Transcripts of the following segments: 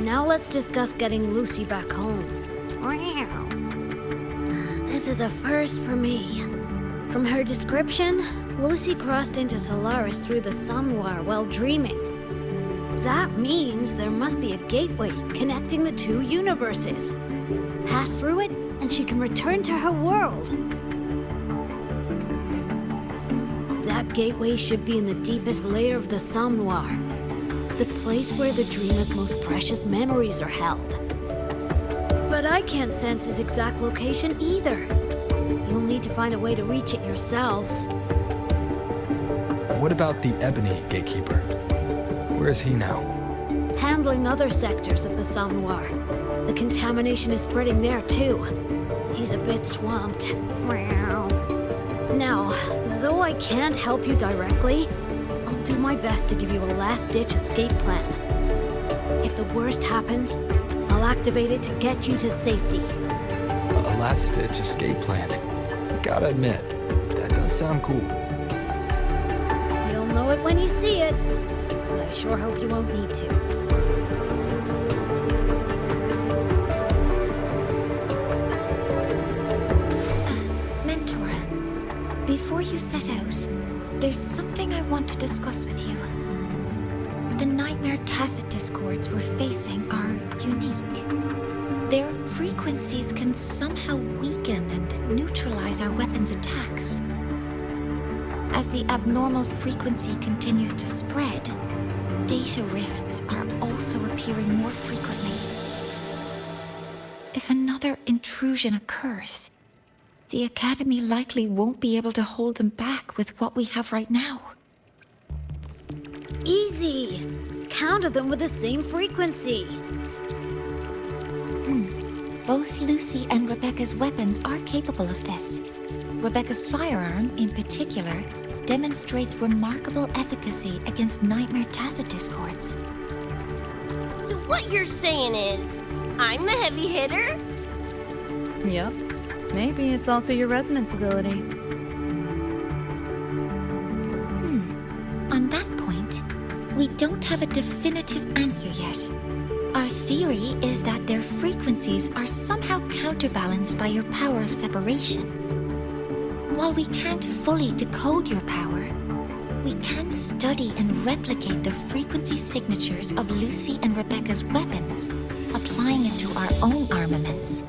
Now let's discuss getting Lucy back home. This is a first for me. From her description, Lucy crossed into Solaris through the Somnoir while dreaming. That means there must be a gateway connecting the two universes. Pass through it, and she can return to her world. That gateway should be in the deepest layer of the Somnoir, the place where the dreamer's most precious memories are held. But I can't sense his exact location either. You'll need to find a way to reach it yourselves. What about the Ebony Gatekeeper? Where is he now? Handling other sectors of the Somnoir. The contamination is spreading there too. He's a bit swamped. Now, though I can't help you directly, I'll do my best to give you a last-ditch escape plan. If the worst happens, I'll activate it to get you to safety. A last-ditch escape plan. Gotta admit, that does sound cool. You'll know it when you see it, but I sure hope you won't need to. Mentor, before you set out, there's something I want to discuss with you. The Nightmare Tacet discords we're facing are unique. Their frequencies can somehow weaken and neutralize our weapons' attacks. As the abnormal frequency continues to spread, data rifts are also appearing more frequently. If another intrusion occurs, the Academy likely won't be able to hold them back with what we have right now. Easy! Counter them with the same frequency. Both Lucy and Rebecca's weapons are capable of this. Rebecca's firearm, in particular, demonstrates remarkable efficacy against Nightmare Tacet discords. So what you're saying is, I'm the heavy hitter? Yep. Maybe it's also your resonance ability. On that point, we don't have a definitive answer yet. Our theory is that their frequencies are somehow counterbalanced by your power of separation. While we can't fully decode your power, we can study and replicate the frequency signatures of Lucy and Rebecca's weapons, applying it to our own armaments.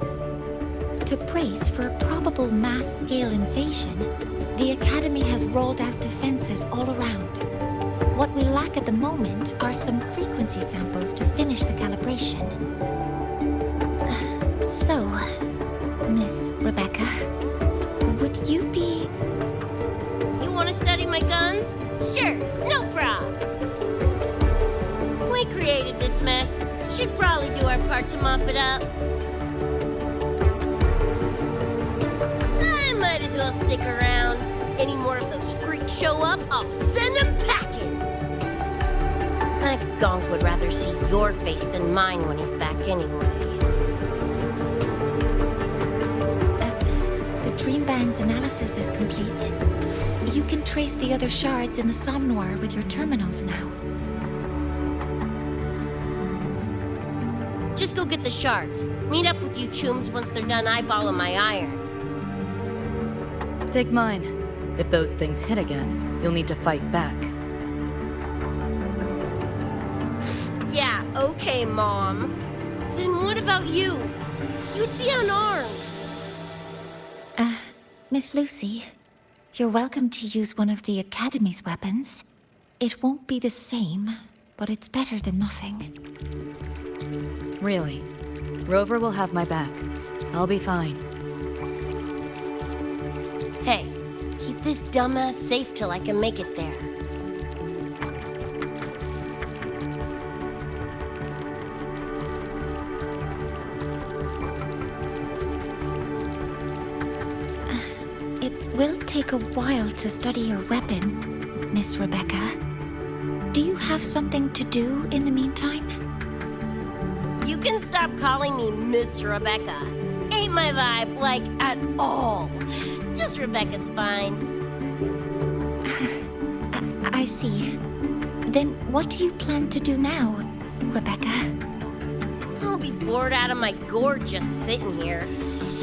To brace for a probable mass-scale invasion, the Academy has rolled out defenses all around. What we lack at the moment are some frequency samples to finish the calibration. So, Miss Rebecca, would you be... You want to study my guns? Sure, no problem. We created this mess. Should probably do our part to mop it up. I might as well stick around. Any more of those freaks show up, I'll send them packing. That gonk would rather see your face than mine when he's back anyway. The Dream Band's analysis is complete. You can trace the other shards in the Somnoir with your terminals now. Just go get the shards. Meet up with you chooms once they're done eyeballing my iron. Take mine. If those things hit again, you'll need to fight back. Yeah, okay, Mom. Then what about you? You'd be unarmed. Miss Lucy, you're welcome to use one of the Academy's weapons. It won't be the same, but it's better than nothing. Really. Rover will have my back. I'll be fine. Hey, keep this dumbass safe till I can make it there. It will take a while to study your weapon, Miss Rebecca. Do you have something to do in the meantime? You can stop calling me Miss Rebecca. Ain't my vibe, like, at all. Just Rebecca's fine. I see. Then what do you plan to do now, Rebecca? be bored out of my gourd just sitting here.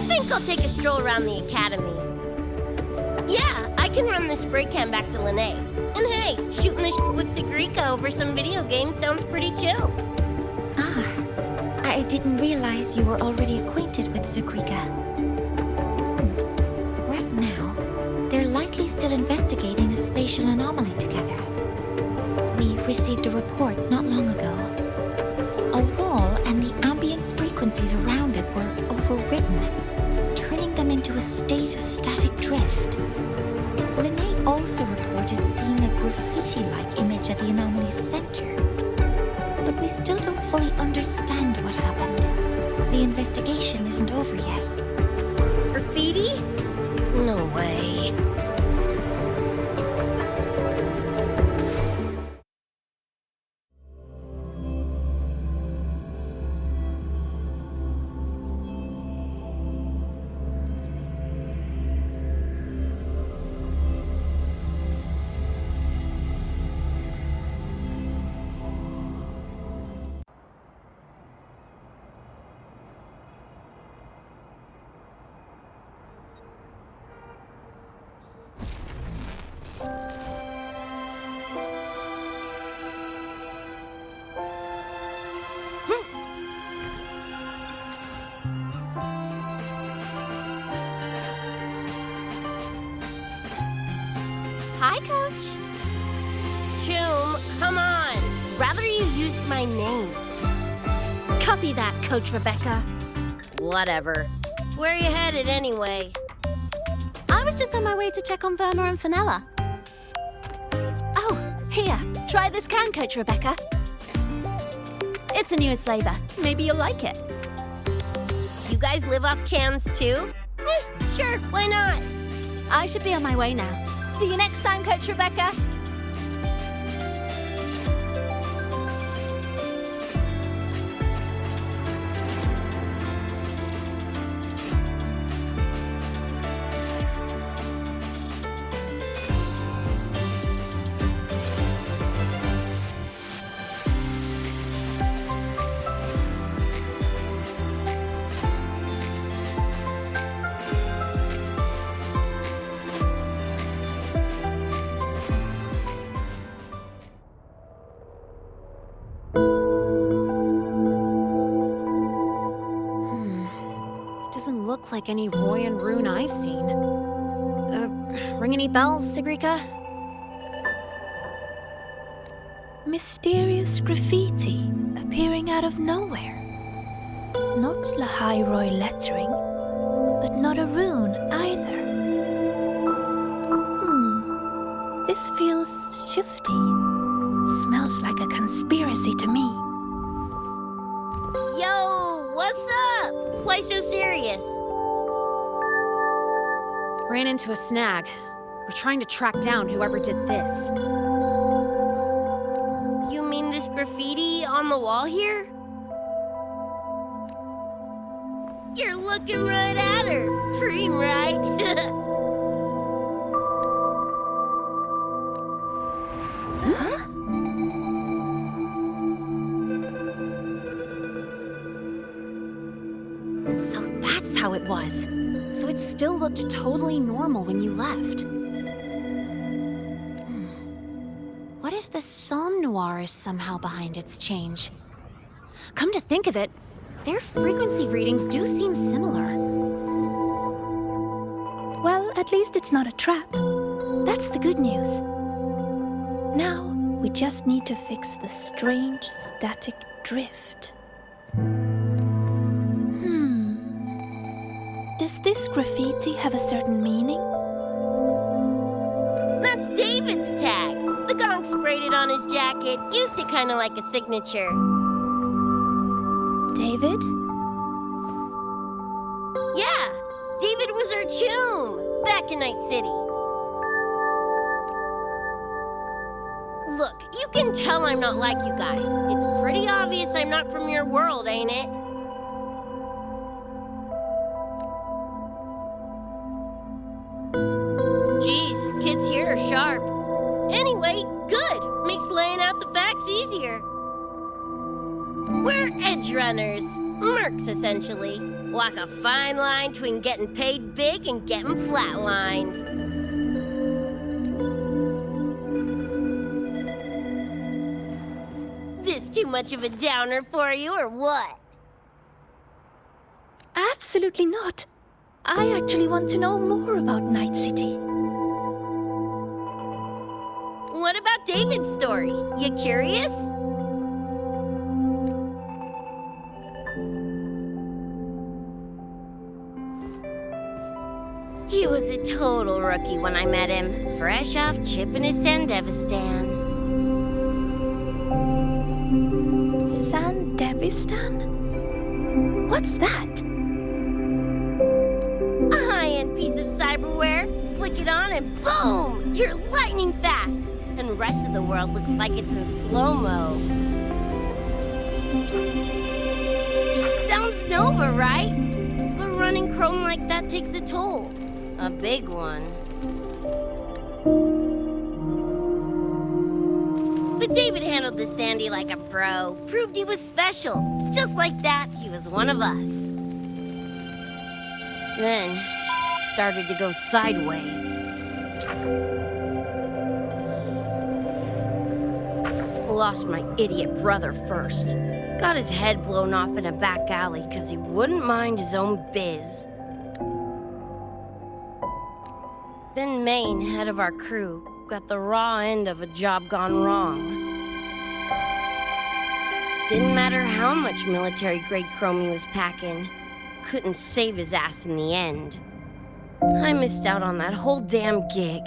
Think I'll take a stroll around the academy. Yeah, I can run this spray can back to Lene. And hey, shooting the shit with Sigrika over some video game sounds pretty chill. Ah, I didn't realize you were already acquainted with Sigrika. Right now, they're likely still investigating a spatial anomaly together. We received a report not long ago. A wall and the ambient frequencies around it were overwritten, turning them into a state of static drift. Lene also reported seeing a graffiti-like image at the anomaly's center. But we still don't fully understand what happened. The investigation isn't over yet. Graffiti? No way. Hi, Coach. Choom, come on. Rather you used my name. Copy that, Coach Rebecca. Whatever. Where are you headed anyway? I was just on my way to check on Verma and Fenella. Oh, here. Try this can, Coach Rebecca. It's a newest flavor. Maybe you'll like it. You guys live off cans too? Sure, why not? I should be on my way now. See you next time, Coach Rebecca. Doesn't look like any Roy and Rune I've seen. Ring any bells, Sigrika? Mysterious graffiti appearing out of nowhere. Not Lahai lettering, but not a rune either. This feels shifty. Smells like a conspiracy to me. Yo, what's up? Why so serious? Ran into a snag. We're trying to track down whoever did this. You mean this graffiti on the wall here? You're looking right at her. Preem, right? So that's how it was. So it still looked totally normal when you left. What if the Somme Noir is somehow behind its change? Come to think of it, their frequency readings do seem similar. Well, at least it's not a trap. That's the good news. Now, we just need to fix the strange static drift. Does this graffiti have a certain meaning? That's David's tag. The gong sprayed it on his jacket, used it kind of like a signature. David? Yeah, David was our choom back in Night City. Look, you can tell I'm not like you guys. It's pretty obvious I'm not from your world, ain't it? Geez, kids here are sharp. Anyway, good. Makes laying out the facts easier. We're edge runners. Mercs, essentially. Walk a fine line between getting paid big and getting flatlined. This too much of a downer for you, or what? Absolutely not. I actually want to know more about Night City. What about David's story? You curious? He was a total rookie when I met him, fresh off chipping his Sandevistan. Sandevistan? What's that? A high-end piece of cyberware. Flick it on and boom! You're lightning fast! And the rest of the world looks like it's in slow-mo. Sounds Nova, right? But running chrome like that takes a toll. A big one. But David handled the Sandy like a pro. Proved he was special. Just like that, he was one of us. Then, started to go sideways. Lost my idiot brother first. Got his head blown off in a back alley because he wouldn't mind his own biz. Then Maine, head of our crew, got the raw end of a job gone wrong. Didn't matter how much military-grade chrome he was packing, couldn't save his ass in the end. I missed out on that whole damn gig.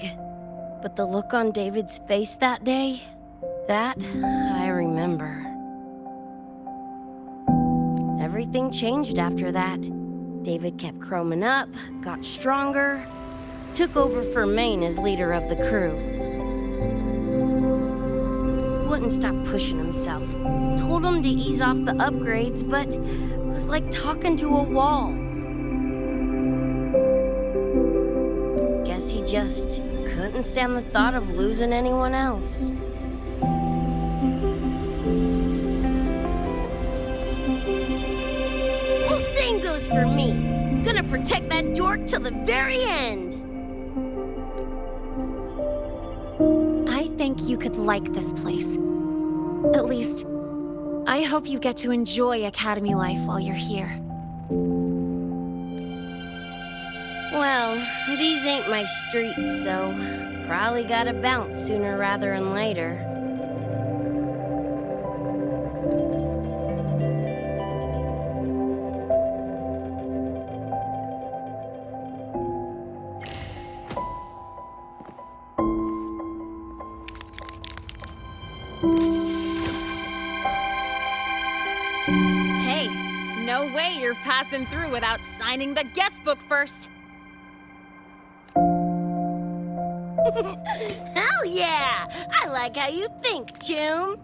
But the look on David's face that day, that I remember. Everything changed after that. David kept chroming up, got stronger, took over for Maine as leader of the crew. Wouldn't stop pushing himself. Told him to ease off the upgrades, but was like talking to a wall. Guess he just couldn't stand the thought of losing anyone else. Well, same goes for me. Gonna protect that dork till the very end. I think you could like this place. At least, I hope you get to enjoy Academy life while you're here. Well, these ain't my streets, so probably gotta bounce sooner rather than later. Hey, no way you're passing through without signing the guest book first. Hell yeah! I like how you think, June.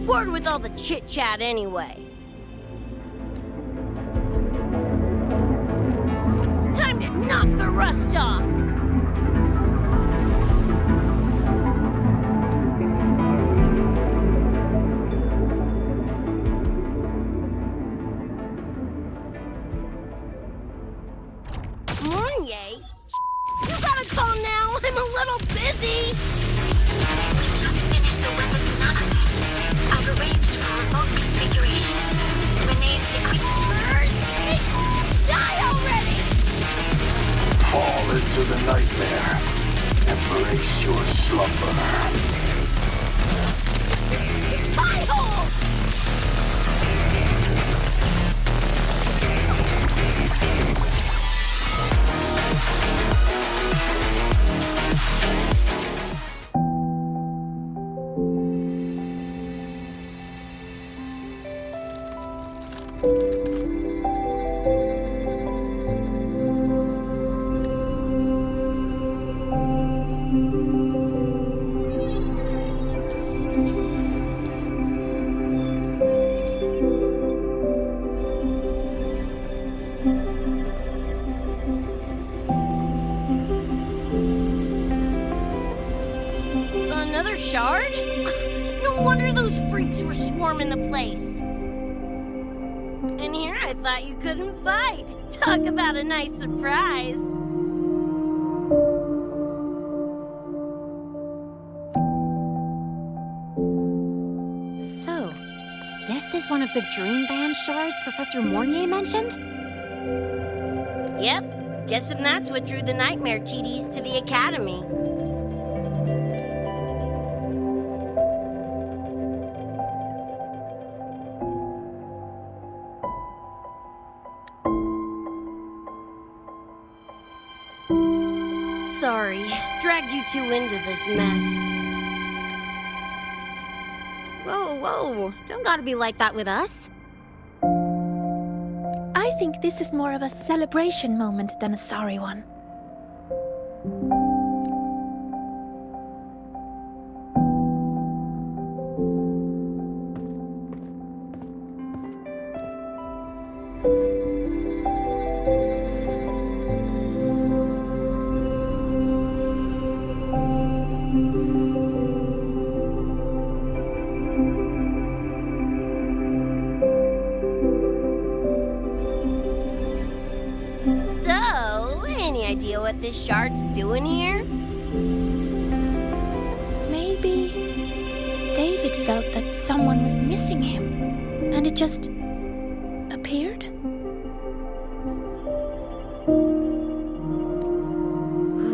Bored with all the chit-chat anyway. Time to knock the rust off! Mornier? You gotta call now, I'm a little busy! We just finished the weapons analysis. I've arranged for remote configuration. Renee's equipment. Die already! Fall into the nightmare. Embrace your slumber. Pie hole! Another shard? No wonder those freaks were swarming the place. And here I thought you couldn't fight. Talk about a nice surprise. So, this is one of the Dream Band shards Professor Mornier mentioned? Yep, guessing that's what drew the Nightmare TDs to the Academy. Sorry, dragged you two into this mess. Whoa, whoa. Don't gotta be like that with us. I think this is more of a celebration moment than a sorry one. So, any idea what this shard's doing here? Maybe David felt that someone was missing him, and it just appeared?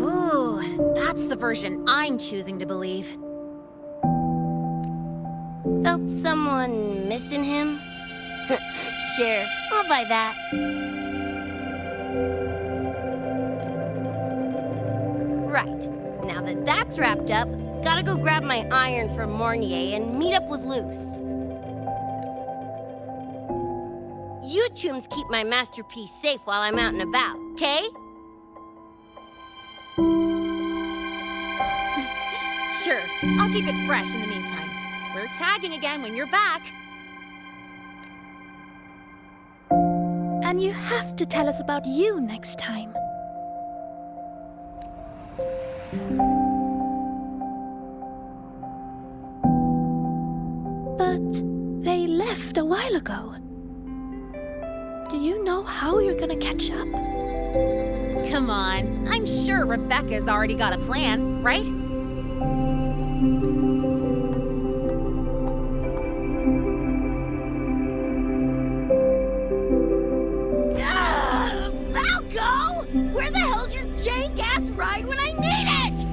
Ooh, that's the version I'm choosing to believe. Felt someone missing him? Sure, I'll buy that. Right, now that that's wrapped up, gotta go grab my iron from Mornier and meet up with Luce. You chums keep my masterpiece safe while I'm out and about, okay? Sure, I'll keep it fresh in the meantime. We're tagging again when you're back. And you have to tell us about you next time. But they left a while ago. Do you know how you're gonna catch up? Come on, I'm sure Rebecca's already got a plan, right? Falco! Where the hell's your jank-ass ride when I need it?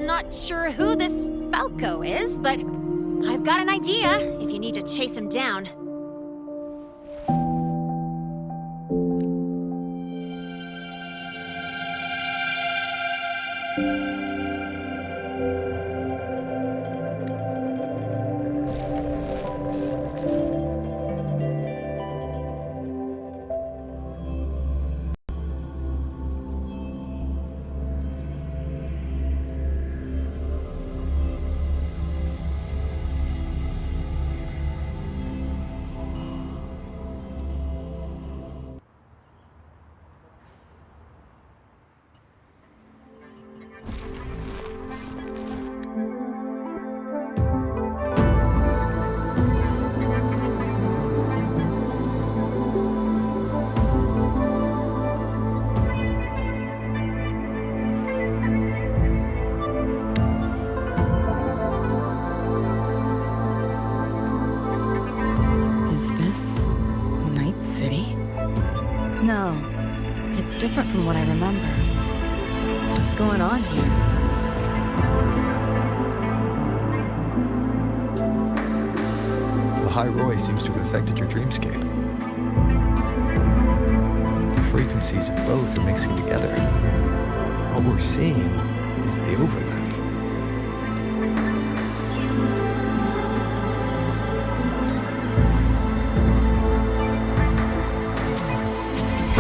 Not sure who this Falco is, but I've got an idea if you need to chase him down. No, it's different from what I remember. What's going on here? The High Roy seems to have affected your dreamscape. The frequencies of both are mixing together. What we're seeing is the overlap.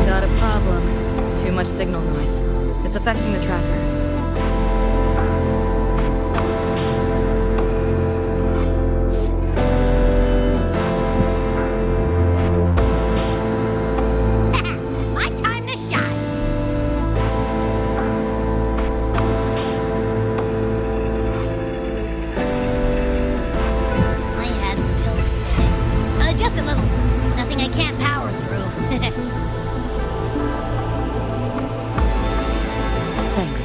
Got a problem. Too much signal noise. It's affecting the tracker. My time to shine! My head's still spinning. Just a little. Nothing I can't power through. Thanks.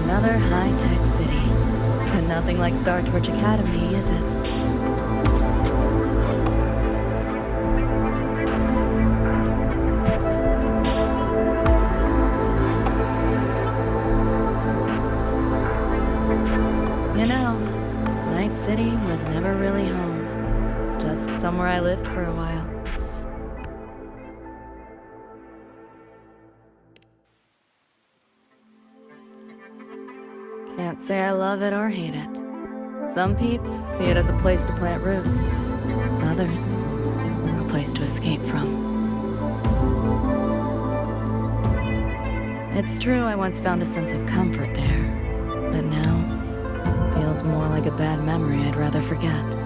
Another high-tech city. And nothing like Star Torch Academy, is it? You know, Night City was never really home. Just somewhere I lived for a while. Can't say I love it or hate it. Some peeps see it as a place to plant roots. Others, a place to escape from. It's true I once found a sense of comfort there, but now feels more like a bad memory I'd rather forget.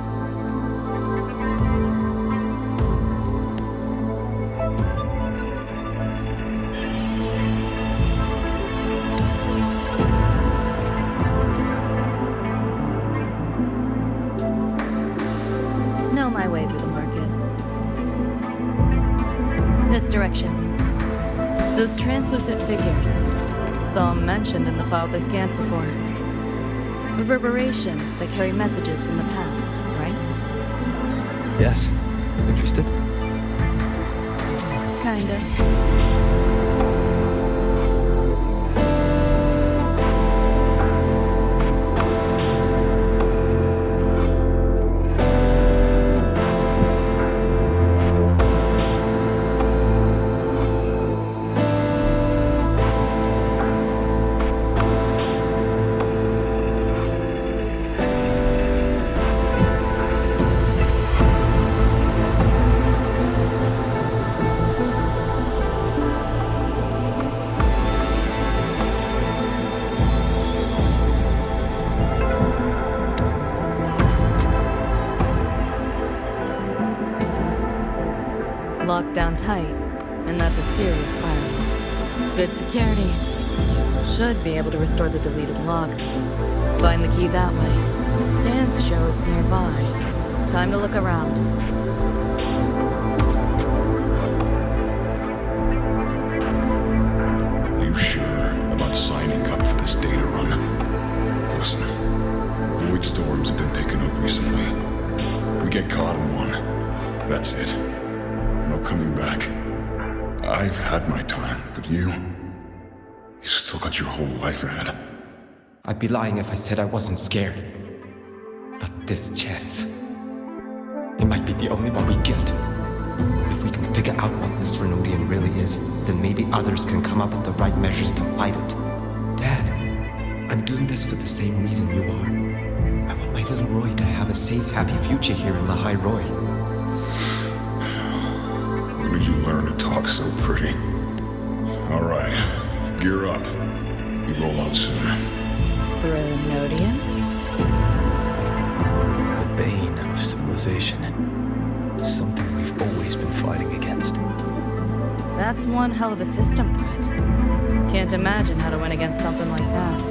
Know my way through the market. This direction. Those translucent figures. Saw them mentioned in the files I scanned before. Reverberations that carry messages from the past, right? Yes. Interested? Kinda. Locked down tight, and that's a serious firewall. Good security. Should be able to restore the deleted log. Find the key that way. Scans show it's nearby. Time to look around. Are you sure about signing up for this data run? Listen, Void Storm's been picking up recently. We get caught in one. That's it. No coming back. I've had my time, but you still got your whole life ahead. I'd be lying if I said I wasn't scared. But this chance, it might be the only one we get. If we can figure out what this Renodian really is, then maybe others can come up with the right measures to fight it. Dad, I'm doing this for the same reason you are. I want my little Roy to have a safe, happy future here in Lahai Roy. When did you learn to talk so pretty? All right, gear up. We roll out soon. Renodian? The bane of civilization. Something we've always been fighting against. That's one hell of a system threat. Can't imagine how to win against something like that.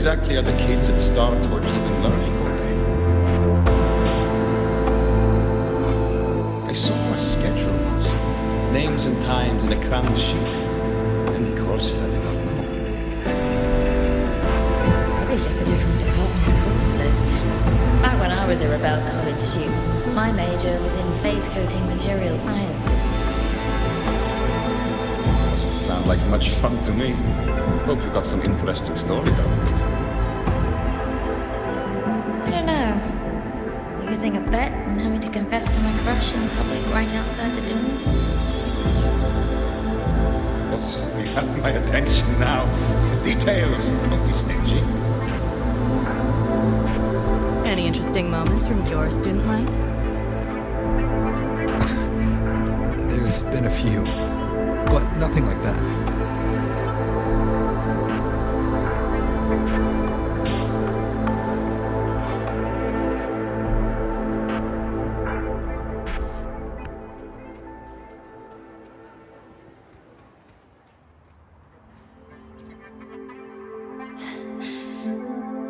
Exactly are the kids at Star Torch even learning all day? I saw a schedule once. Names and times in a crammed sheet. Any courses I do not know. Probably just a different department's course list. Back when I was a Rebel College student, my major was in phase coating material sciences. Doesn't sound like much fun to me. Hope you got some interesting stories out of it. I don't know. Losing a bet and having to confess to my crush in public right outside the doors. Oh, you have my attention now. The details, don't be stingy. Any interesting moments from your student life? There's been a few, but nothing like that.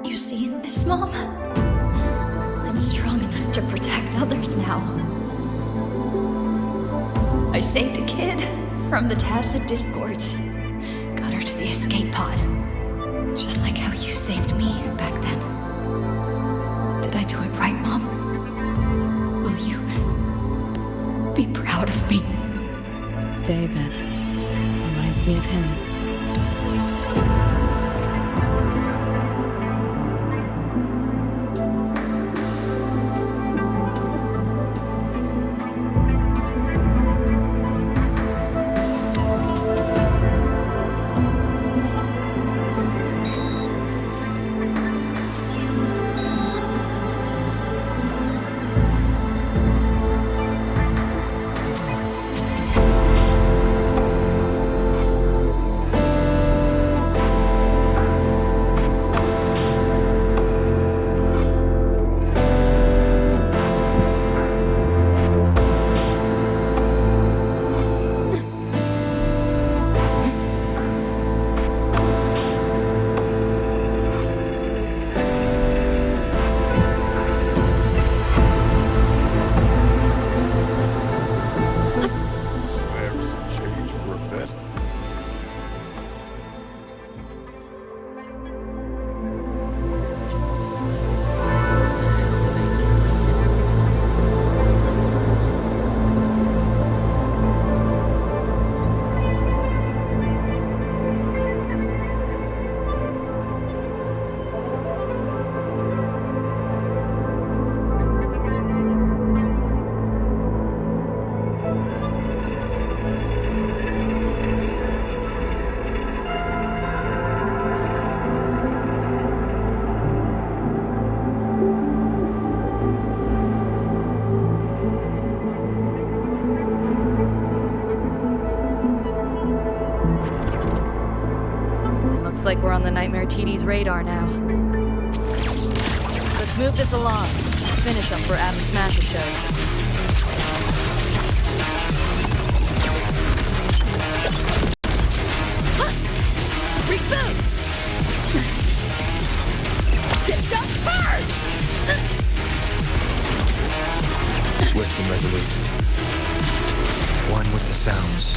You see this, Mom? I'm strong enough to protect others now. I saved a kid from the Tacit Discords. Got her to the escape pod. Just like how you saved me back then. Did I do it right, Mom? Will you be proud of me? David. Reminds me of him. like we're on the Nightmare TD's radar now. Let's move this along. Finish them for Adam Smasher shows. Reboot! Tipped up hard! Swift and resolute. One with the sounds.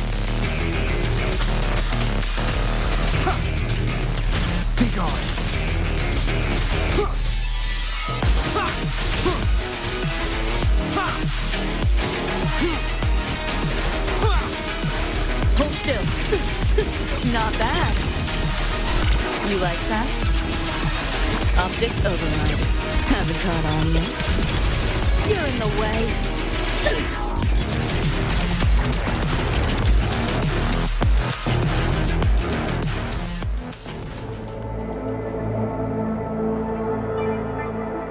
Be gone. Hold still. Not bad. You like that? Optics override. Haven't caught on yet. You're in the way.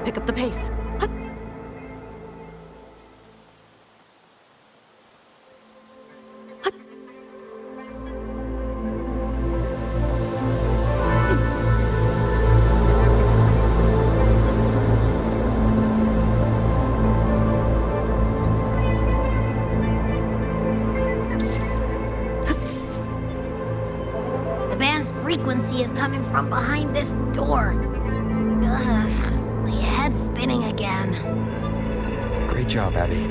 Pick up the pace. Hup. Hup. The band's frequency is coming from behind this door. Ugh, my head's spinning again. Great job, Abby.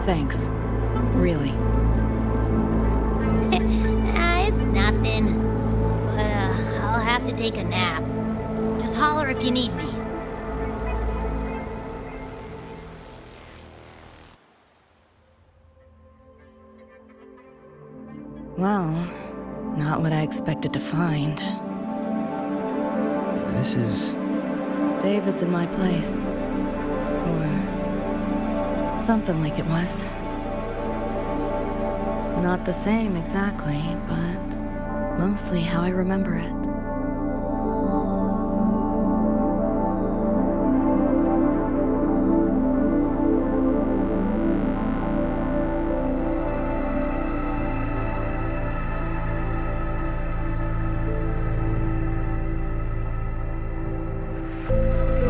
Thanks. Really. It's nothing. But, I'll have to take a nap. Just holler if you need me. Well, not what I expected to find. This is... David's in my place. Or something like it was. Not the same exactly, but mostly how I remember it.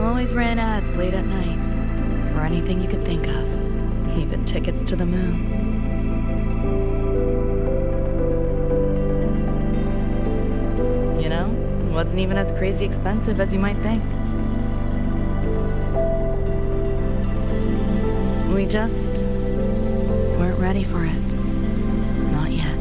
Always ran ads late at night for anything you could think of, even tickets to the moon. You know, it wasn't even as crazy expensive as you might think. We just weren't ready for it. Not yet.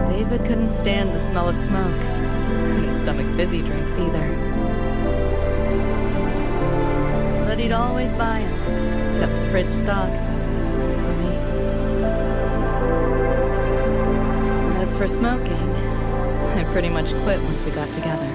David couldn't stand the smell of smoke. Couldn't stomach fizzy drinks either. But he'd always buy them. Kept the fridge stocked. For me. As for smoking, I pretty much quit once we got together.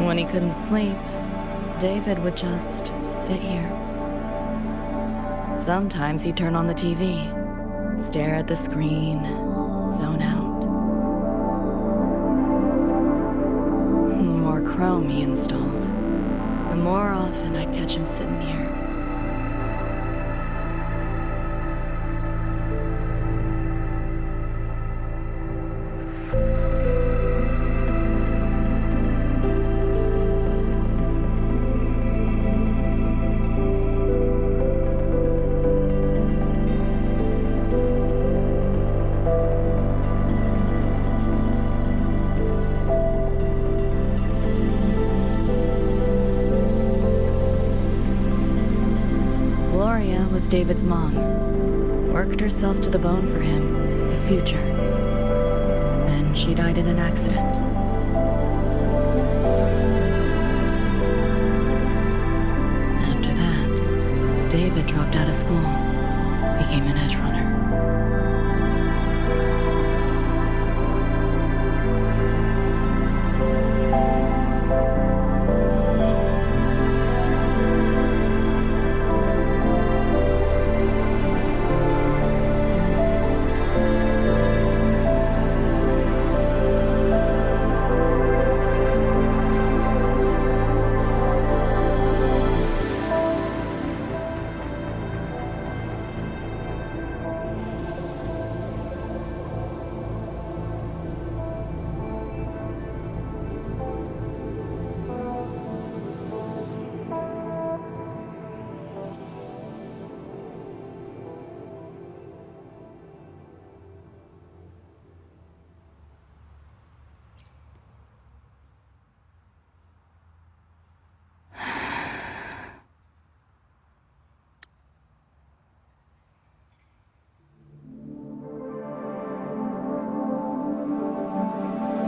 When he couldn't sleep, David would just sit here. Sometimes he'd turn on the TV, stare at the screen, zone out. The more Chrome he installed, the more often I'd catch him sitting here, Gloria was David's mom. Worked herself to the bone for him, his future. Then she died in an accident. After that, David dropped out of school, became an edge runner.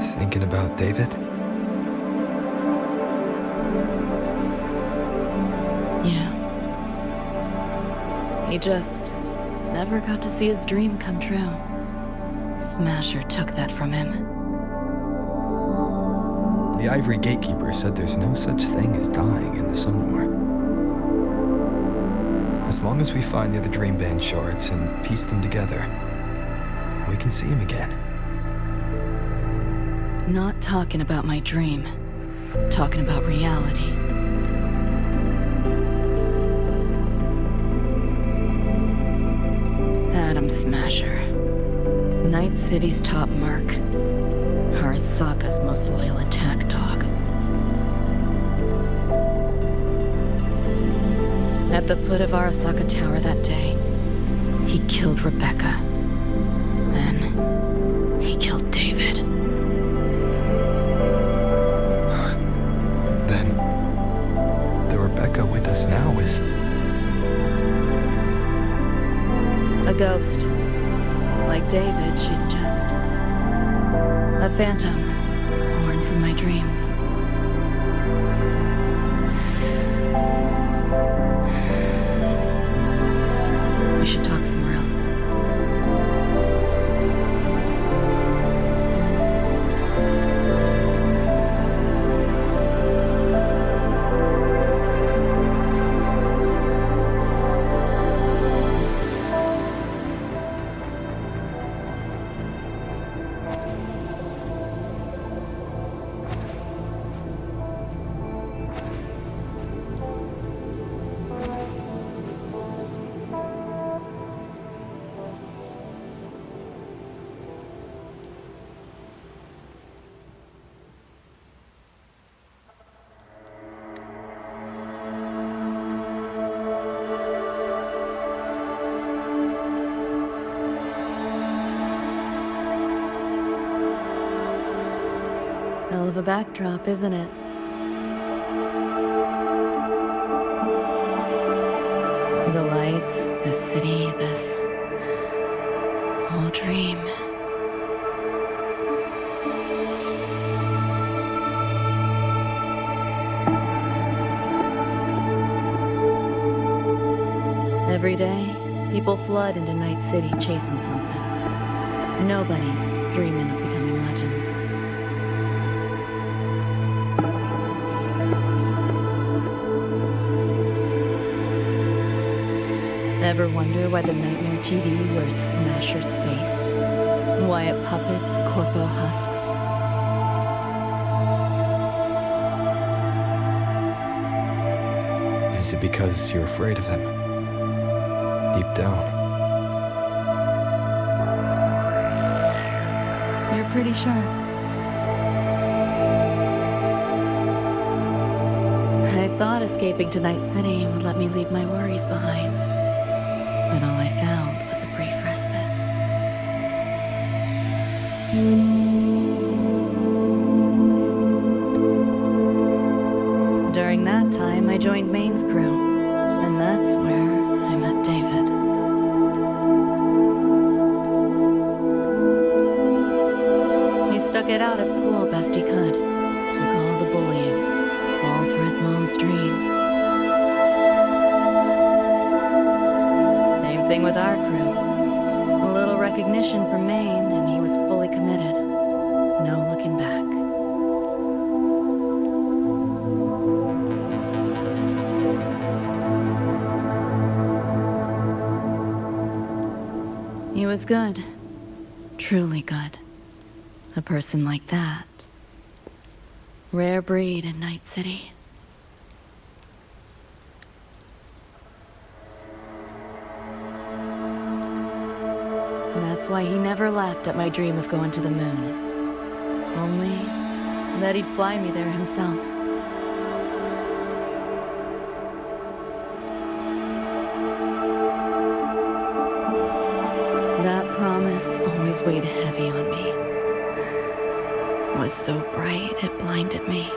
Thinking about David? Yeah. He just never got to see his dream come true. Smasher took that from him. The Ivory Gatekeeper said there's no such thing as dying in the Sun War. As long as we find the other Dream Band shards and piece them together, we can see him again. Not talking about my dream. Talking about reality. Adam Smasher. Night City's top mark. Arasaka's most loyal attack dog. At the foot of Arasaka Tower that day, he killed Rebecca. Then, he killed David. Then, the Rebecca with us now is... a ghost. Like David, she's just... a phantom, born from my dreams. We should talk somewhere else. Hell of a backdrop, isn't it? The lights, the city, this whole dream. Every day, people flood into Night City chasing something. Nobody's dreaming of becoming legends. Ever wonder why the Nightmare TV wears Smasher's face? Why it puppets Corpo husks? Is it because you're afraid of them? Deep down. You're pretty sharp. I thought escaping to Night City would let me leave my worries behind. But all I found was a brief respite. During that time, I joined Maine's crew, and that's where I met school best he could. Took all the bullying. All for his mom's dream. Same thing with our crew. A little recognition from Maine, and he was fully committed. No looking back. He was good. Truly good. A person like that. Rare breed in Night City. That's why he never laughed at my dream of going to the moon. Only that he'd fly me there himself. That promise always weighed heavy on me. Was so bright it blinded me.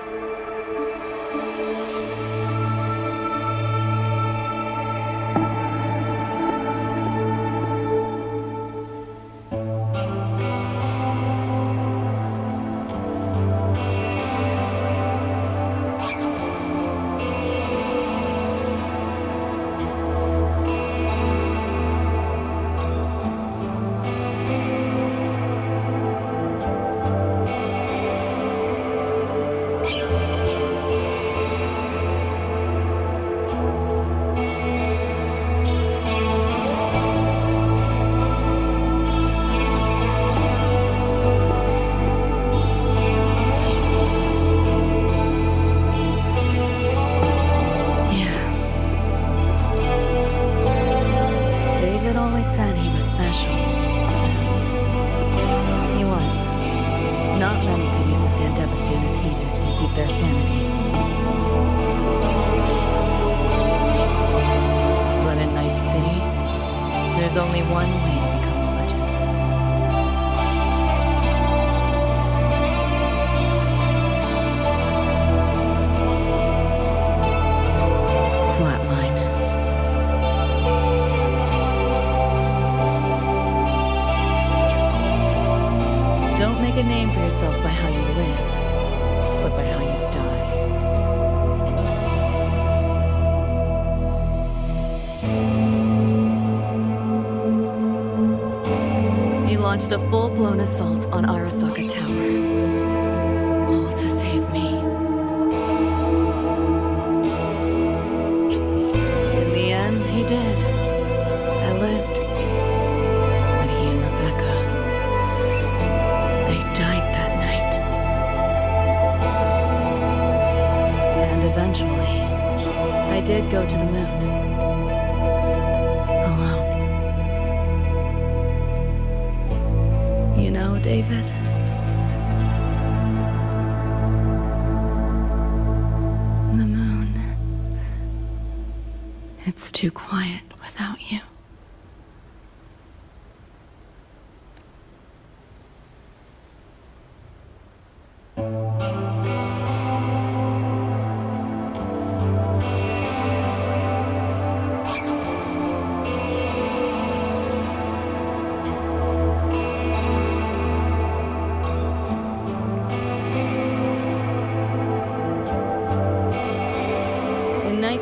There's only one way to become a legend. Flatline. Don't make a name for yourself by how you live, but by how you die. He launched a full-blown assault on Arasaka Tower. All to save me. In the end, he did. I lived. But he and Rebecca, they died that night. And eventually, I did go to the moon. Alone. You know, David, the moon, it's too quiet without you.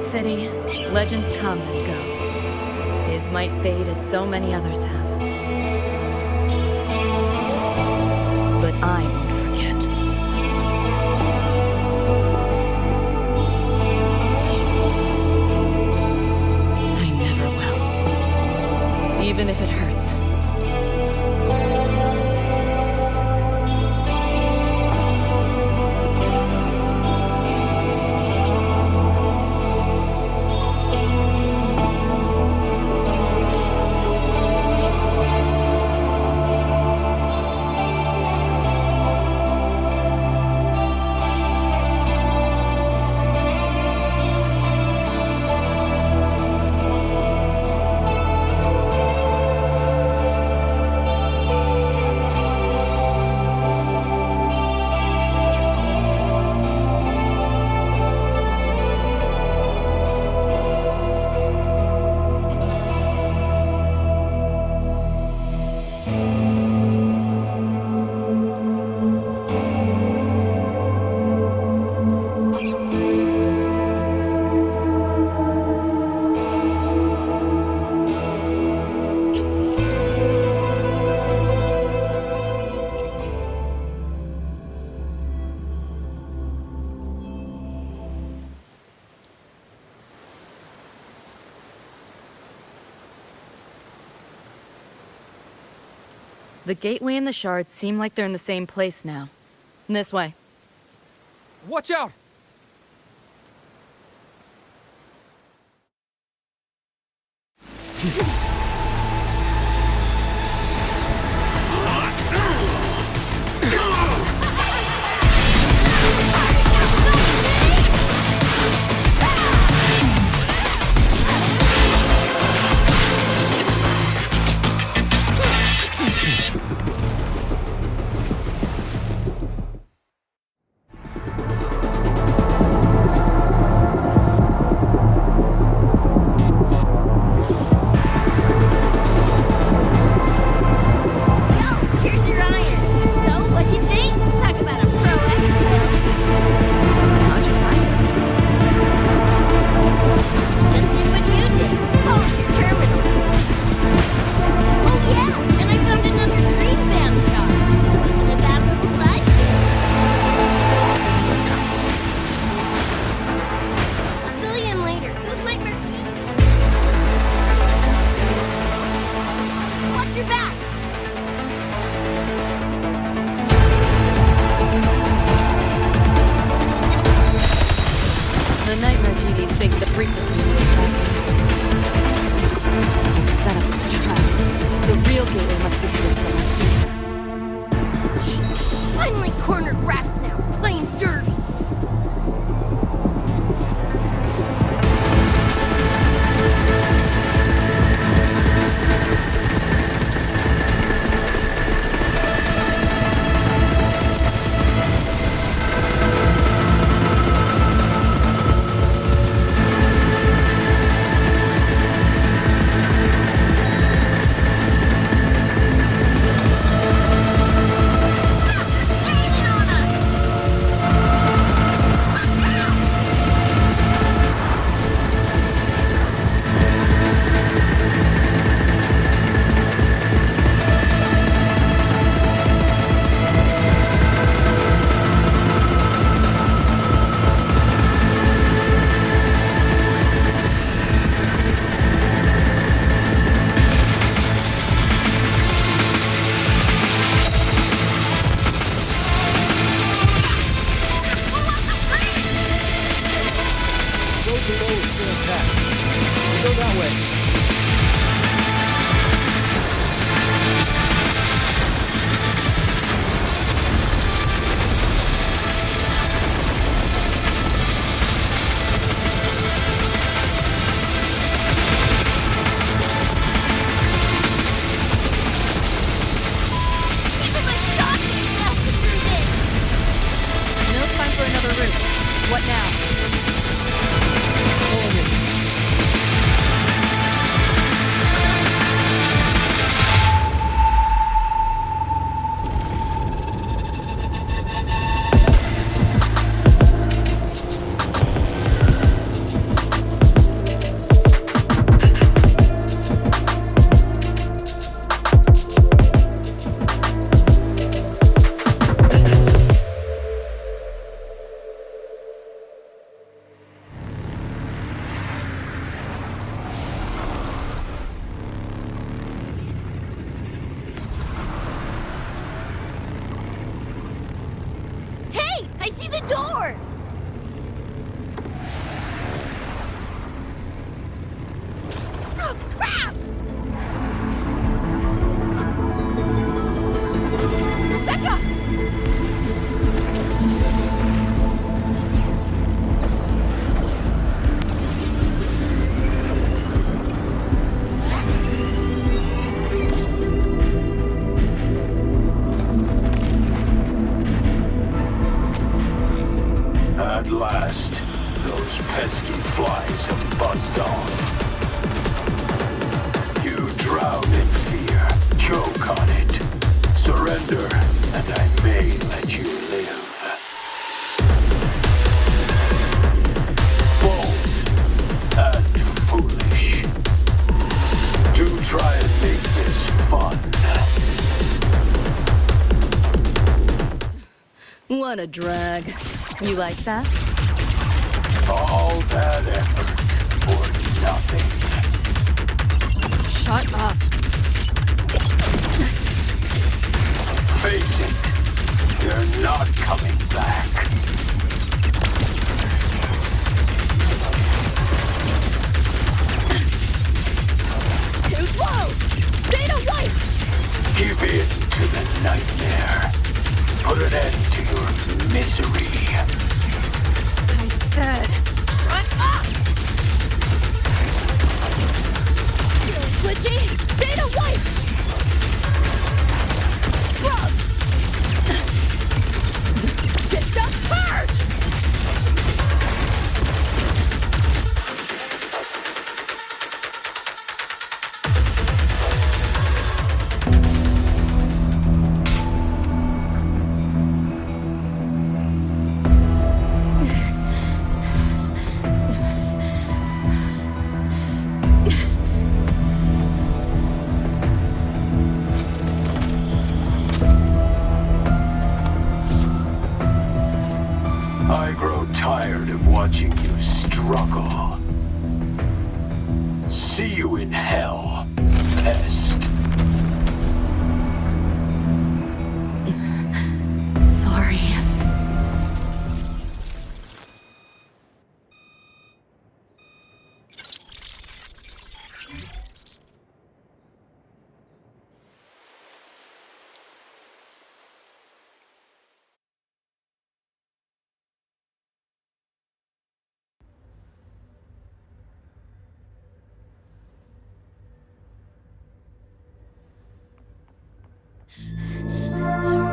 City, legends come and go. His might fade as so many others have. But I won't forget. I never will. Even if it hurts. The gateway and the shards seem like they're in the same place now. This way. Watch out! Here's your iron. So, what'd you think? Talk about a pro expert. How'd you find this? Just did what you did. Polish your terminals. Oh yeah, and I found another dream band shot. Wasn't a bad little side gig. A billion later, who's nightmare teeth? Watch your back. The nightmare TV's faked the frequency we were tracking. It's set up as a trap. The real gateway must be hidden somewhere deeper. Finally cornered rats now, playing dirty. Go that way. No time for another route. What now? Follow me. Hey, I see the door. Oh, crap! Rebecca! At last, those pesky flies have buzzed off. You drown in fear, choke on it, surrender, and I may let you live. Bold and foolish. Do try and make this fun. What a drag. You like that? All that effort for nothing. Shut up. coming back. Too slow! Data wipe! Give in to the nightmare. Put an end to your misery. I said, shut up! You're glitchy! Data wipe! Scrub! System purge! I grow tired of watching you struggle. See you in hell, pest. Sorry.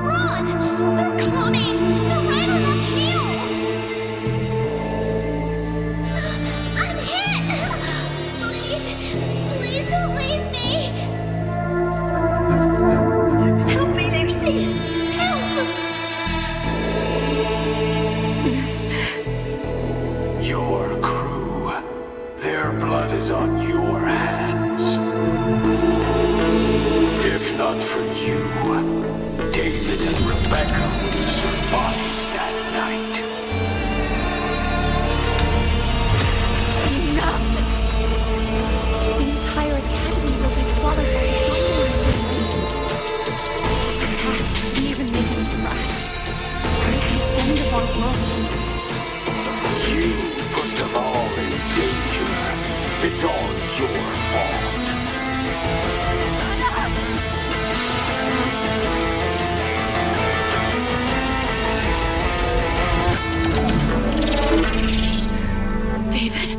Run! They're coming! They're right on our tail! I'm hit! Please don't leave me! Help me, Nixie! Help! Your crew. Their blood is on your hands. If not for you, David and Rebecca would have survived that night. Enough! The entire academy will be swallowed by the somewhere in this race. Attacks won't even make a scratch. We're at the end of our ropes. You put them all in danger. It's all your fault. David?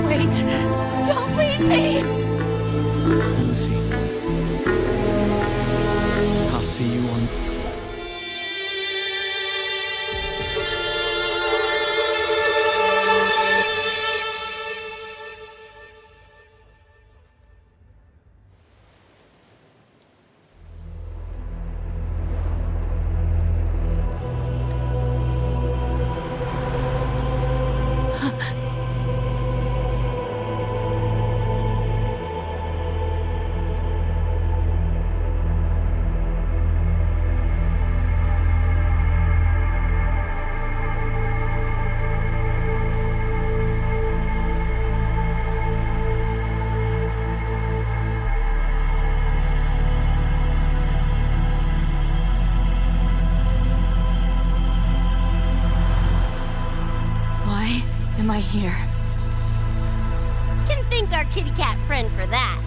Wait! Don't leave me! Lucy. I'll see you on... Why am I here? Can thank our kitty cat friend for that.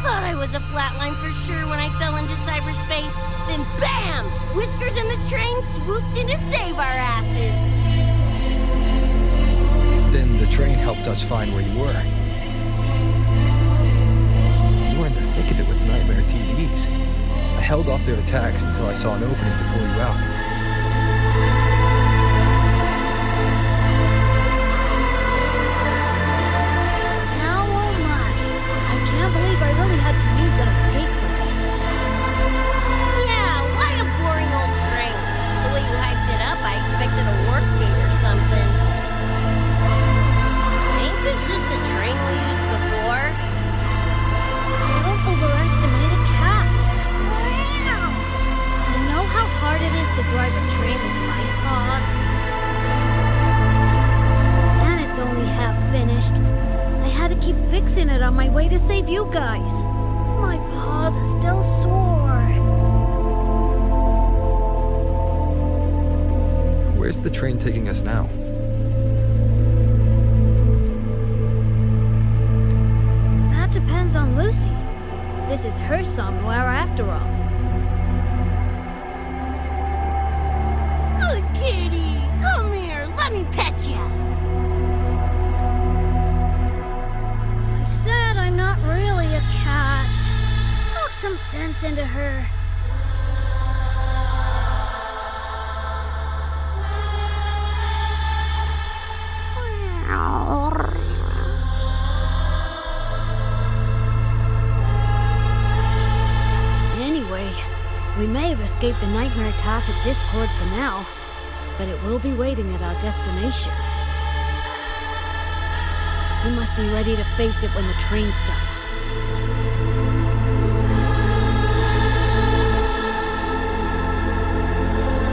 Thought I was a flatline for sure when I fell into cyberspace. Then BAM! Whiskers and the train swooped in to save our asses. Then the train helped us find where you were. You were in the thick of it with Nightmare TDs. I held off their attacks until I saw an opening to pull you out. Now, oh my. I can't believe I really had to use that escape plan. Yeah, why a boring old train? The way you hyped it up, I expected a warp gate or something. Ain't this just the train we used before? Don't overestimate a cat. You know how hard it is to way to save you guys. My paws are still sore. Where's the train taking us now? That depends on Lucy. This is her somewhere after all. Good kitty! Come here, let me pet ya! I said I'm not really a cat. Talk some sense into her. Anyway, we may have escaped the Nightmare Tacit Discord for now, but it will be waiting at our destination. We must be ready to face it when the train stops.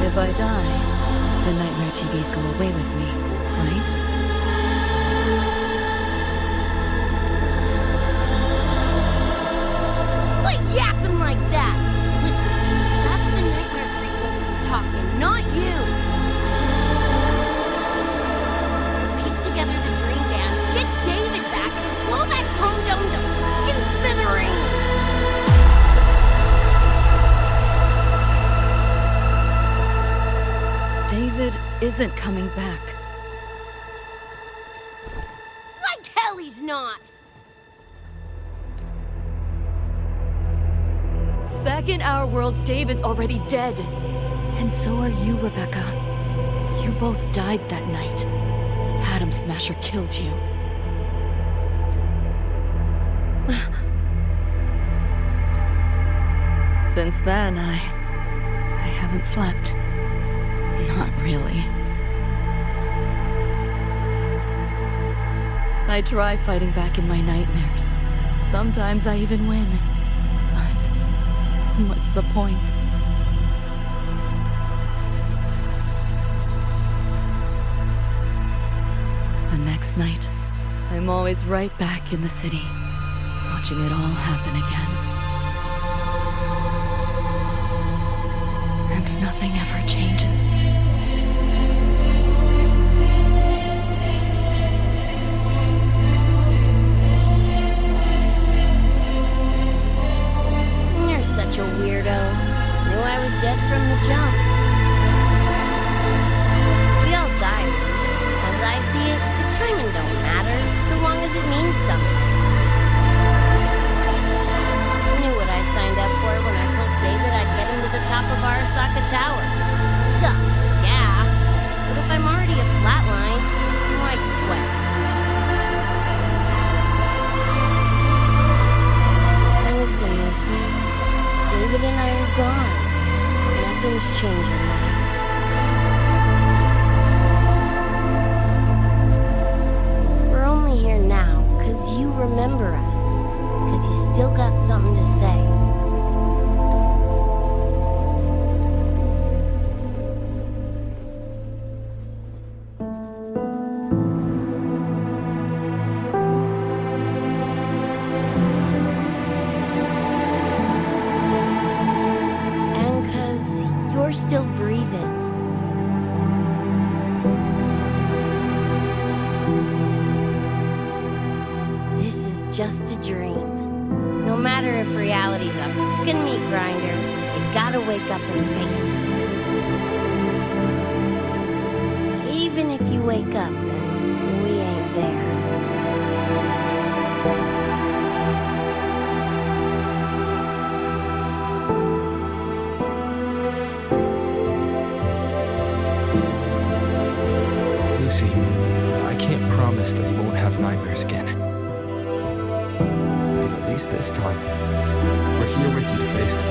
If I die, the Nightmare TVs go away with me, right? Quit yapping like that! Listen, that's the nightmare frequencies talking, not you! Piece together the dream band, get David back, and blow that chrome dome in smithereens! David isn't coming back. Like hell he's not! Back in our world, David's already dead. And so are you, Rebecca. You both died that night. Atom Smasher killed you. Since then, I haven't slept. Not really. I try fighting back in my nightmares. Sometimes I even win. But what's the point? The next night, I'm always right back in the city, watching it all happen again. And nothing ever changes. You're such a weirdo. Knew I was dead from the jump. We all die once. As I see it, the timing don't matter, so long as it means something. I knew what I signed up for when I told David I'd get him to the top of Arasaka Tower. Sucks, yeah. But if I'm already a flatline, why sweat? Listen, Lucy. David and I are gone. Nothing's changing now. We're only here now because you remember us. Because you still got something to say. And because you're still breathing. This is just a dream. No matter if reality's a fucking meat grinder, you gotta wake up and face it. Even if you wake up and we ain't there. Lucy, I can't promise that you won't have nightmares again. But at least this time, we're here with you to face them.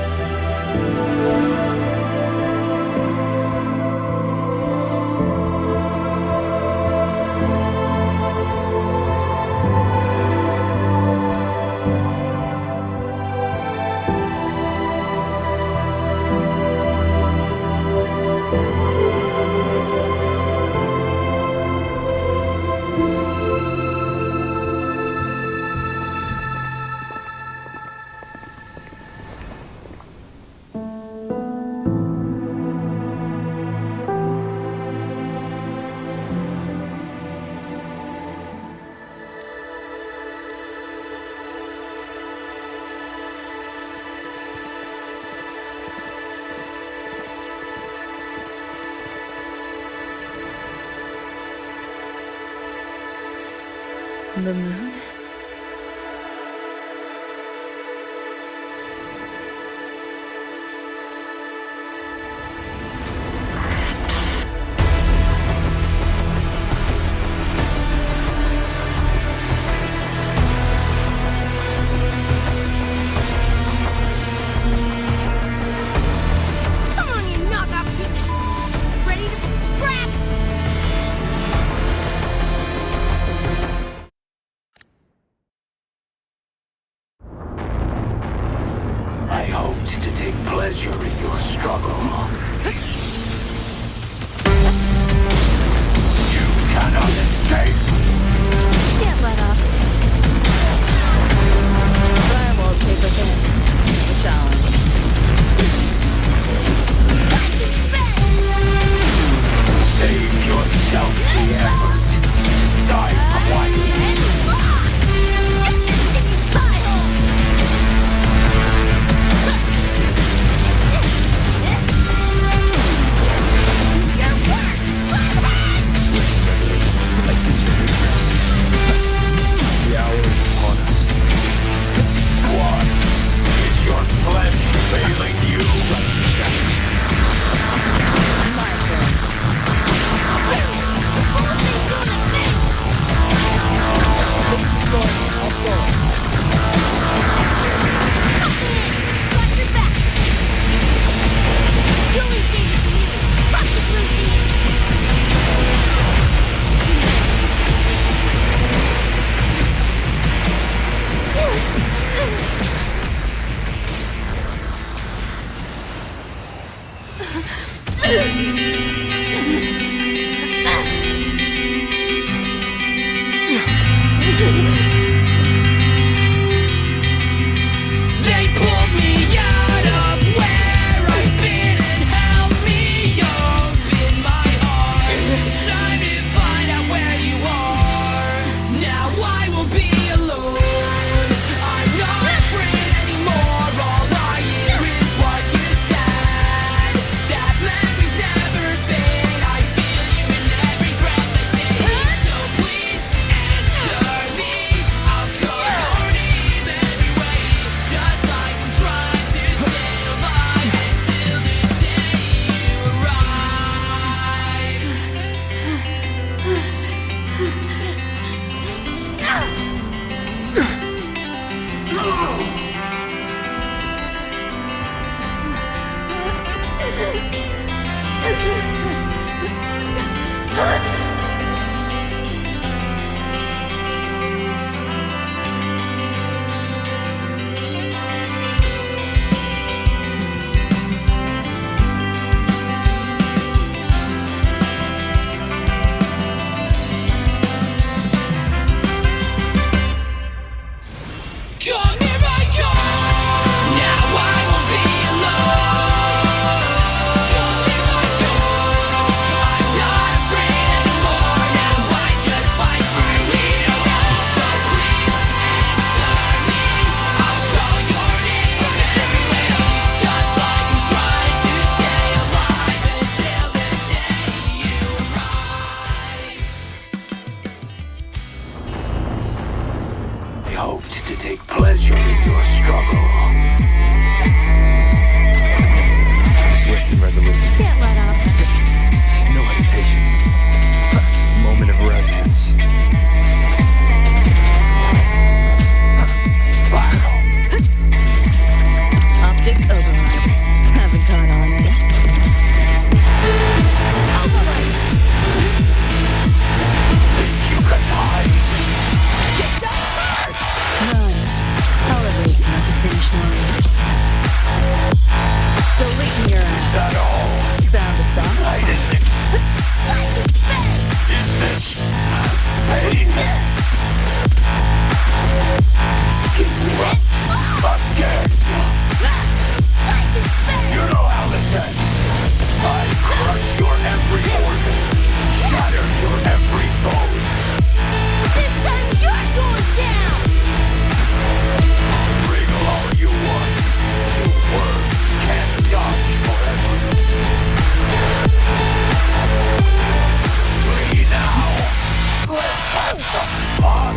The moon? Come on, you knockoff piece of shit! Ready to be scrapped? I hoped to take pleasure in your struggle. You cannot escape! Can't let up. Firewall tape within. The challenge. Save yourself the effort. Die quietly. I see your weakness. The hour is upon us. What? Is your flesh failing you? My turn. I'll slow. They pulled me out of where I've been and held me up in my heart. It's time to find out where you are. Now I won't be alone. I'm not afraid anymore. All I hear is what you said. That memories never fade. I feel you in every breath I take. So please answer me. I'll call your name anyway. Just like I'm trying to stay alive until the day you arrive. Come here I go. Now I won't be alone. Come here I go. I'm not afraid anymore. Now I just fight through it all. So please answer me. I'll call your name everywhere. Just like I'm trying to stay alive until the day you arrive. I hoped to take pleasure in your struggle. Swift and resolute. Can't let up. No hesitation. Moment of resonance. Optics override. Haven't caught on yet. You can hide. None. I'll erase you at the finish line. Deleting your ass. That all? Found a song. I didn't. Is this pain? Erupt again. You know how this ends. I crush your every organ, shatter your every bone. This time you're going down! Bring all you want. Your words can't dodge forever. Free now. Let's have some fun.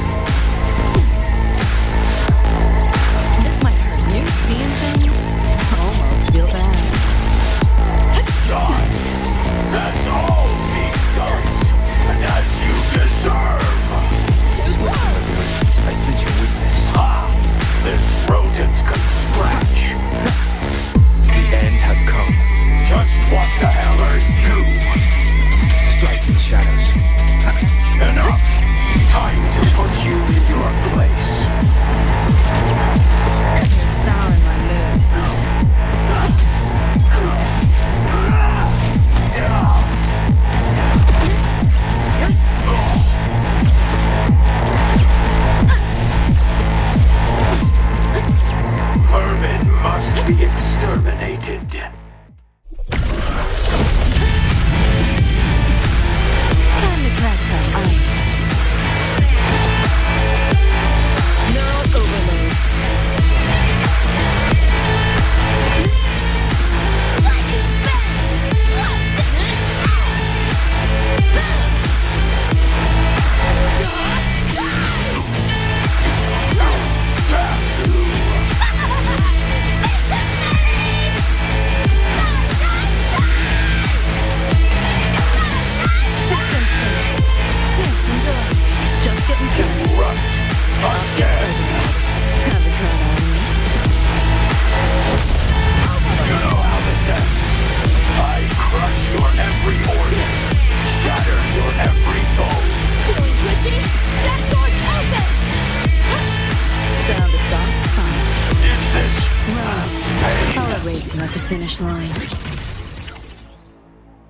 line.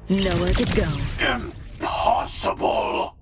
Nowhere to go. Impossible!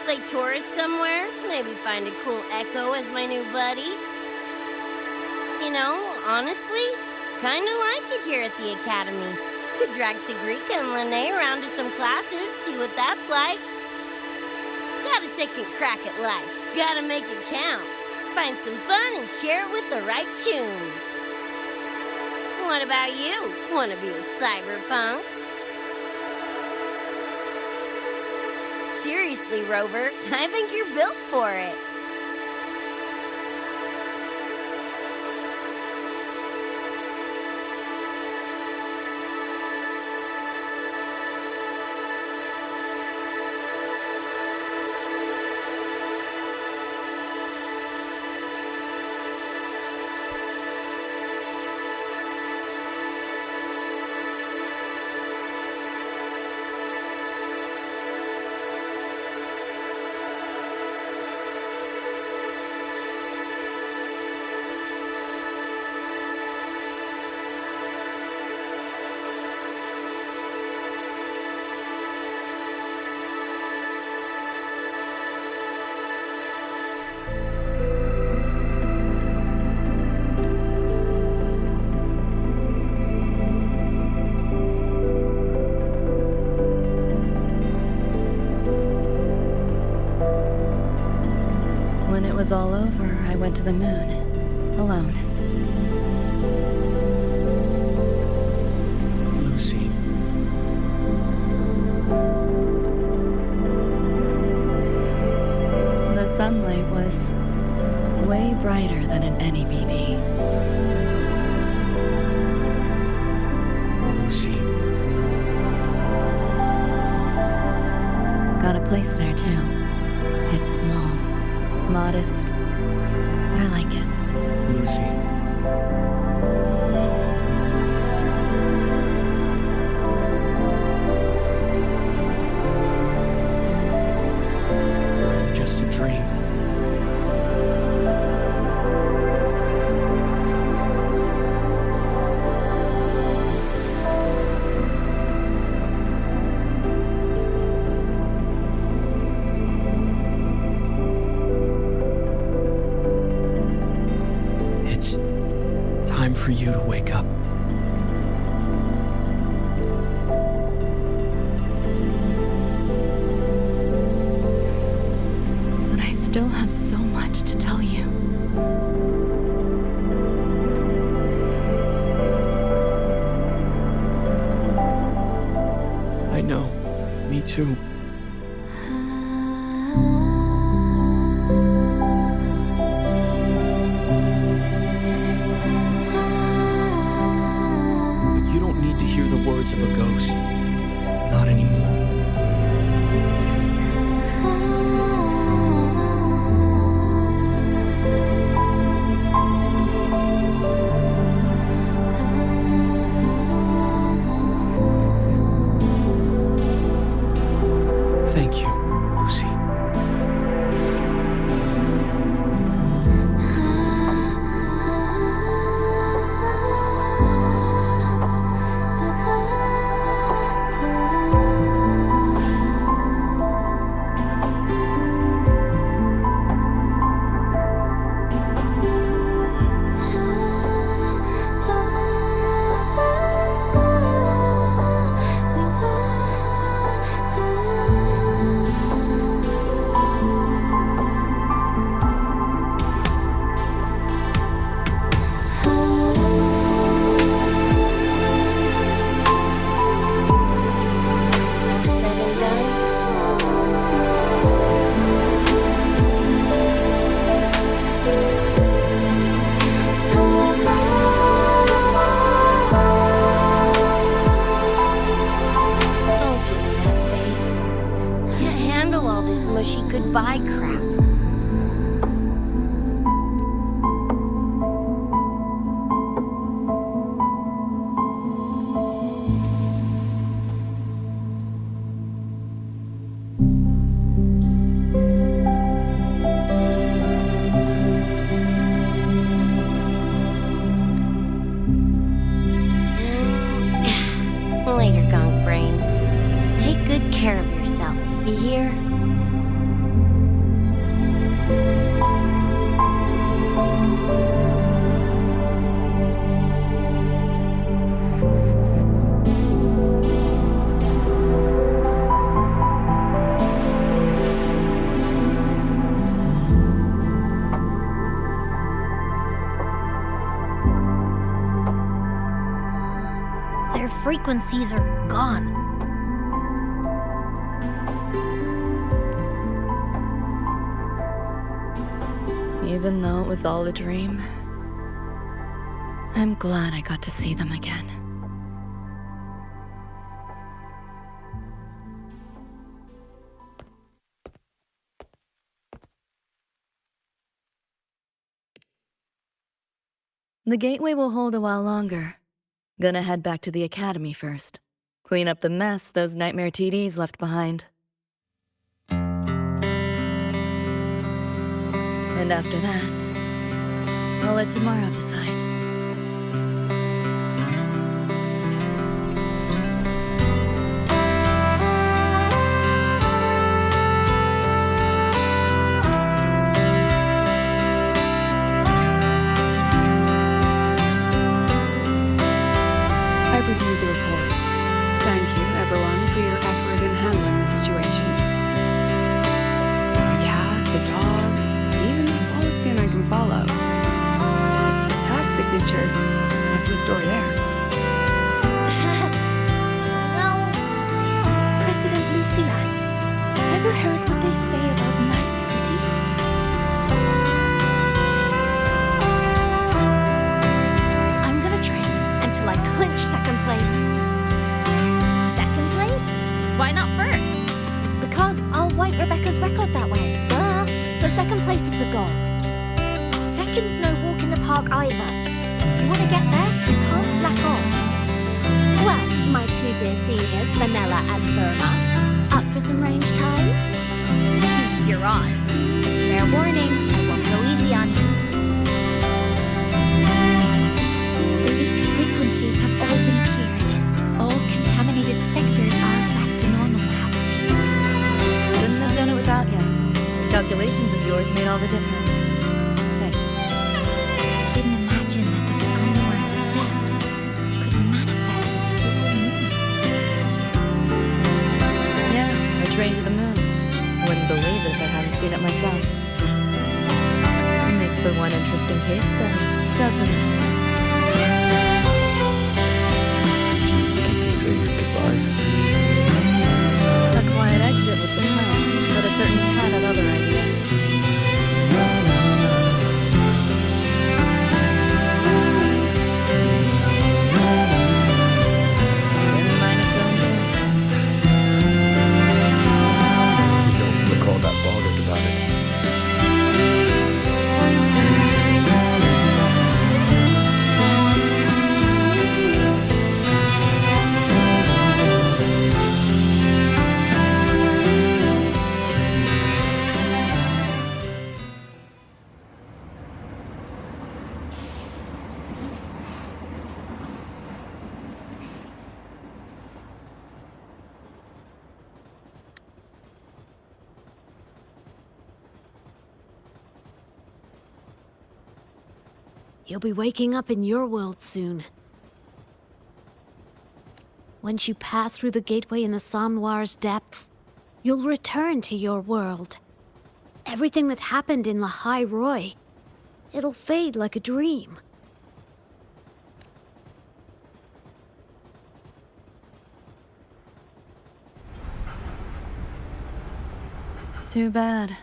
Play tourist somewhere? Maybe find a cool Echo as my new buddy? You know, honestly, kinda like it here at the Academy. Could drag Sigrika and Lene around to some classes, see what that's like. Got a second crack at life. Gotta make it count. Find some fun and share it with the right tunes. What about you? Wanna be a cyberpunk? Seriously, Rover, I think you're built for it. all over, I went to the moon. Alone. Lucy. The sunlight was way brighter than in any BD. Lucy. Got a place there too. It's small, modest, but I like it. Lucy. Just a dream. It's time for you to wake up. But I still have so much to tell you. I know. Me too. But you don't need to hear the words of a ghost. Not anymore. Thank you, Lucy. Said and done. Don't give me that face. Can't handle all this mushy goodbye crap. Later, Gonk Brain. Take good care of yourself. You hear? Their frequencies are gone. Even though it was all a dream, I'm glad I got to see them again. The gateway will hold a while longer. Gonna head back to the academy first. Clean up the mess those nightmare TDs left behind. And after that, I'll let tomorrow decide. I've reviewed the report. Thank you, everyone, for your effort in handling the situation. The cat, the dog, even the solid the story there? Well, President Lucilla, ever heard what they say about Night City? I'm gonna train until I clinch second place. Second place? Why not first? Because I'll wipe Rebecca's record that way. Duh. So second place is the goal. Second's no walk in the park either. You wanna get there, you can't slack off. Well, my two dear seniors, Vanilla and Therma, up for some range time? You're on. Fair warning, I won't go easy on you. The leaked frequencies have all been cleared. All contaminated sectors are back to normal now. Couldn't have done it without you. Calculations of yours made all the difference. Thanks. Didn't imagine that the Somnora's depths could manifest as your moon. Yeah, I trained to the moon. Wouldn't believe it if I hadn't seen it myself. It makes for one interesting case study, doesn't it? Did you get to say your goodbyes? A quiet exit was the plan, but a certain cat had other ideas. Didn't mind its own doing. You don't look all that bothered about it. You'll be waking up in your world soon. Once you pass through the gateway in the Somnoir's depths, you'll return to your world. Everything that happened in La High Roy, it'll fade like a dream. Too bad.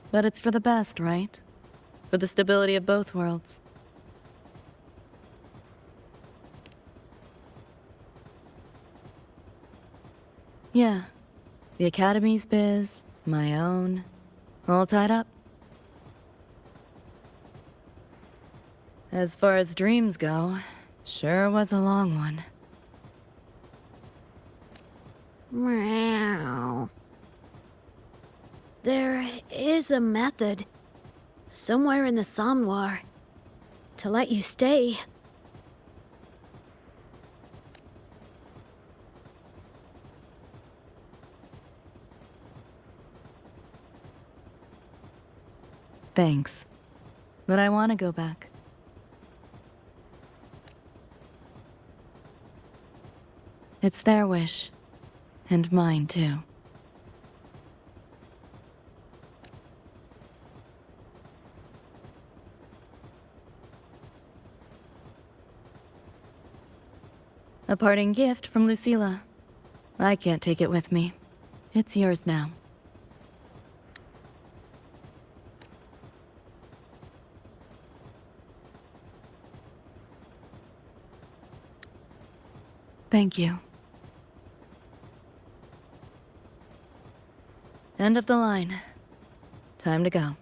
But it's for the best, right? For the stability of both worlds. Yeah. The Academy's biz, my own, all tied up. As far as dreams go, sure was a long one. Meow. There is a method, somewhere in the Somnoir, to let you stay. Thanks. But I want to go back. It's their wish. And mine, too. A parting gift from Lucilla. I can't take it with me. It's yours now. Thank you. End of the line. Time to go.